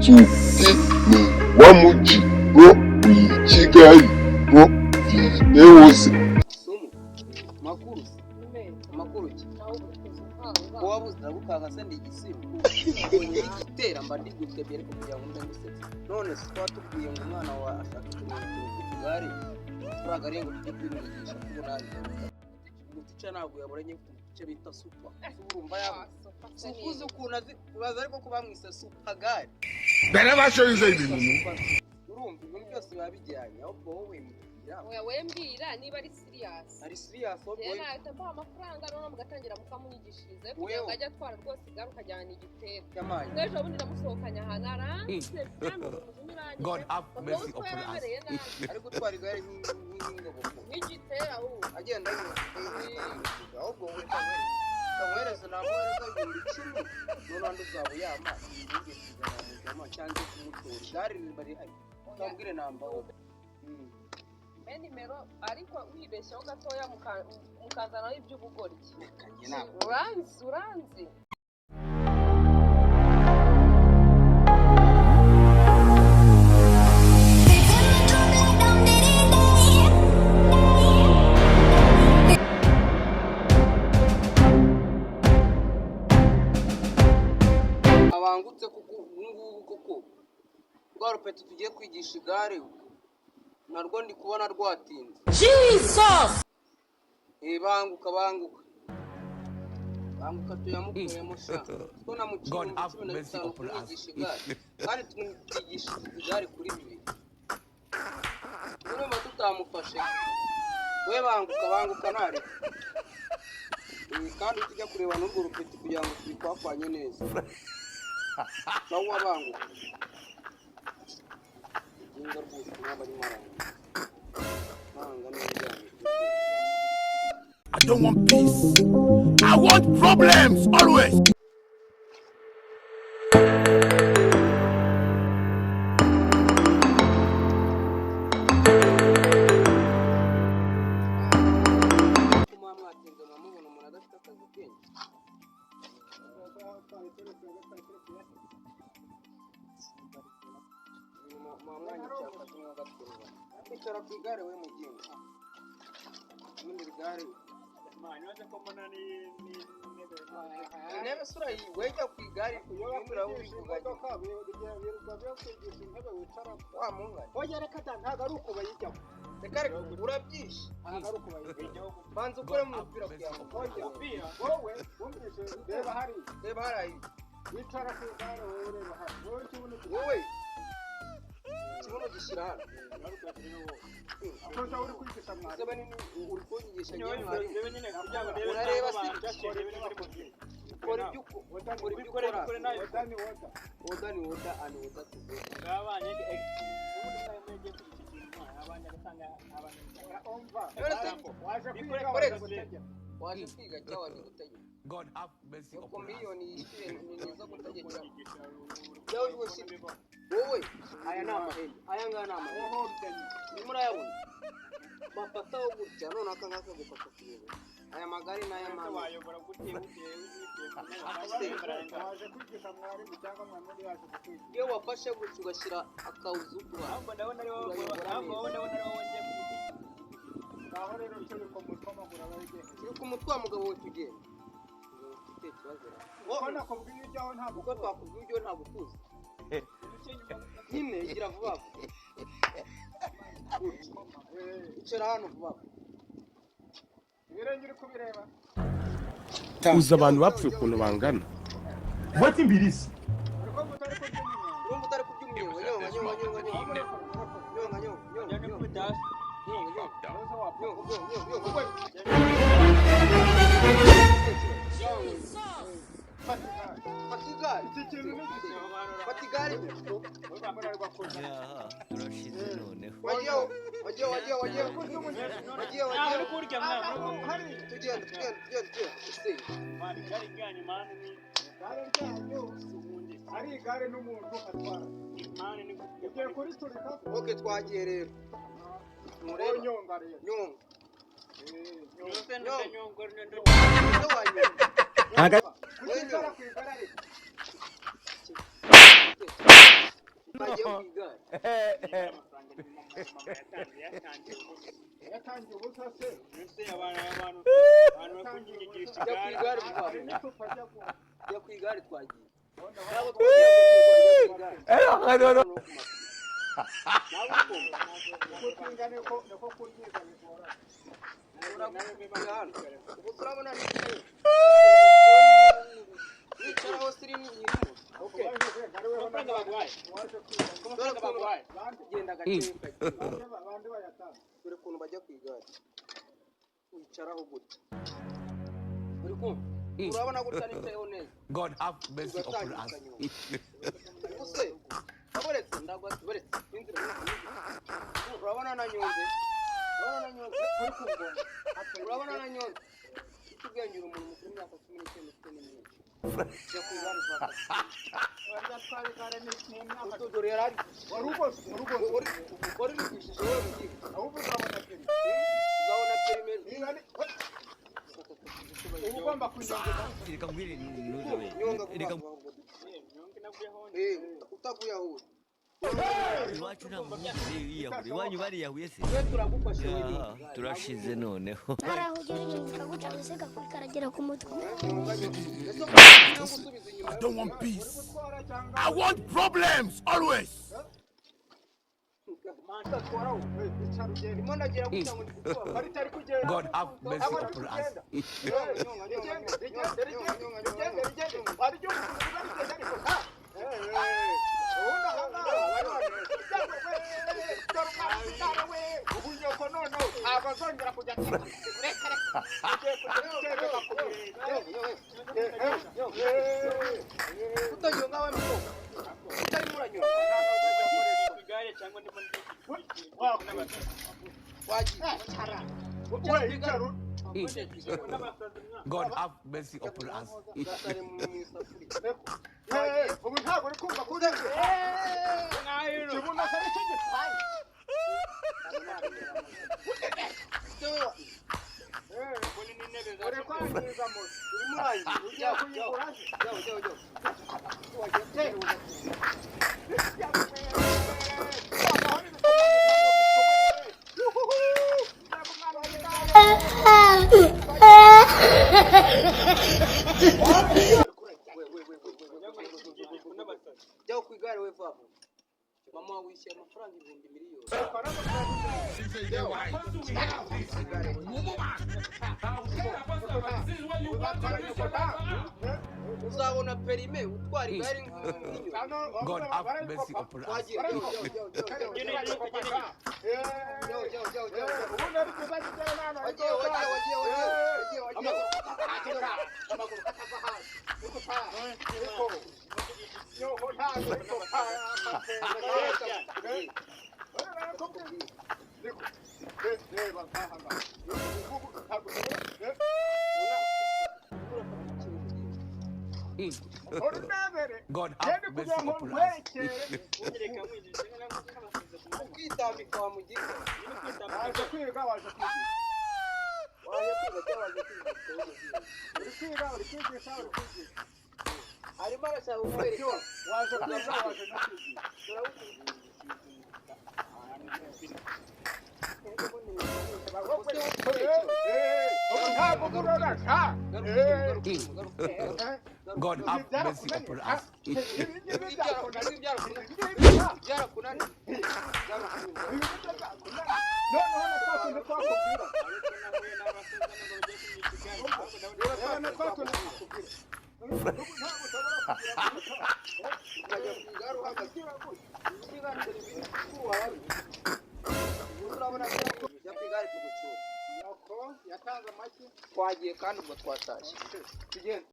TSUKI ni wa muji bro wikigali bro ewoze makuru makuru ki wabuze ndagukanga se ndigisimu igitera mba ndigutebye ariko kugira ngo ndagusetse none se twatubwiye ngo umwana wa ashaka kugari turagariye ngo tujye kwigisha kubona umutica ntabwo yaboranye cyo bita super urumva yabo sukuze ukuntu baza ariko kuba mwise super gari bere bashoyize ibintu urumva ibintu byose babijyanye ahubwo wowe oya wembira niba ari serious boy nahita mbaha amafaranga none mugatangira mukamunyigishiriza kugira ngo ajye atwara rwose igare ukajyana igitero ejo bundi namusohokanya ahantu aranse God have mercy upon us ari gutwara igare nk'igitero ahubwo agenda ahubwo we kamwereza namwereza ibintu 10 none uzaba yama cyangwa kumutora igare bari hari ntabwire namba nimero ariko wibeshyaho gatoya mukazanaho iby'ubugoryi uranzi abangutse kuko ubungubu koko rwa rupeti tugiye kwigisha igare narwo ndi kubona rwatinze Jesus banguka tuyamukuyemo sha ko namuciye mu kwigisha igare kandi tumwigisha igare kuri bibiri urumva tutamufashe we banguka nare kandi tujya kureba n'urwo rupeti kugira ngo tubikwakwanye neza nawe wabanguka I don't want peace. I want problems always. Bicara ku igare we mugenzi muri igare manywa ko mbona ni intebe sura wejya ku igare kuyobora ubivugaga biruka byo kwigisha intebe wicara wa munga oya reka ntago ari uko bayijyaho reka urabyishe ntago ari uko bayijyaho banza ukore mu mupira kuyaho umupira wowe wumvise reba hari wicara ku igare wowe reba hari wowe kibuno gishyira hano akoza uri kwigisha mwari zaba nini uri kunyigisha nyine urareba kora ibyo ukora nayo odani woda ani woda tuze ngabanye ubundi nayo mege kwigisha abanye gutanga abanye omva waje kwiga cyawa ni gutegeka God have mercy upon us. Miliyoni nizo gutegeka yawe wose wowe aya namahembe aya ngana namahembe nimurayabona bafataho gutya none akangaka gufata kuyebe aya magari n'aya mama wayobora gute waje kwigisha mwari cyangwa mwari yaje kwigisha iyo wafashe gutya ugashyira akawuzu ahubwo ndabona ari wowe wongeye ngaho rero turi ku mutwe amaguru abayigenda turi ku mutwe wa mugabo we tugenda ubona ko bw'ibyo ntabwo uko twakubwiye ibyo ntabwo tuzi nyine igira vuba icara hano vuba ibirenge uri kubireba uzi abantu bapfuye ukuntu bangana wati mbirisi urumva utari kubyumva Fatigari turashize noneho wagiye ari igare n'umuntu atwara ugiye kuri turika oke twagiye rero murebe nyonga rero nyonga bagiye ku igare yatangiye ubusa se ese abantu bakunyigisha jya ku igare bwabo n'icupa ajya ku jya ku igare twagiye ntabwo twagiye ku igare gutingane ko nako kuryiza bigora ubu turabona wicaraho sirimu irimo genda gake abandi bayatanga dore ukuntu bajya ku igare wicaraho gutya uri kumva urabona gutya nicayeho neza God have mercy upon us. use aboretse ndaboretse inzira urabona nanyonze urabona nanyonze ikubwengera umuntu mukuru imyaka 19 ufite n'imyinshi jya ku igare twari kare n'imyaka utudore yarari warugo uri mukishije wowe mugiye ahubwo uzabona kiri uzabona perime ugomba kunyongera Reka mbwire nuze nyonga reka utavuye aho uri iwacu nta muntu yiyahura iwanyu bariyahuye se twe turagufashe turashize noneho Narahugera ibintu bikaguca agaseka kuri karagera ku mutwe. I don't want peace. I want problems always. God have mercy upon us. God have mercy upon us. ubu ntabwo uri kumva kuri kibuno se nicyo gitwaye uri kwangiza moto urimo urangiza ugiye kuyigura jya ku igare we vabo mama wishyura amafaranga 1,000,000 uzabona perime utwara igare God have mercy upon us. God have mercy upon us. kwitambika wa mugihe waje kwiga waje kwiga waje kwiga cyangwa waje kwiga uri kwiga uri kwigisha uri kwigisha arimo arashaka kumwereka waje kwiga waje no kwigisha God have mercy upon us. twagiye kandi ubwo twatashye tugende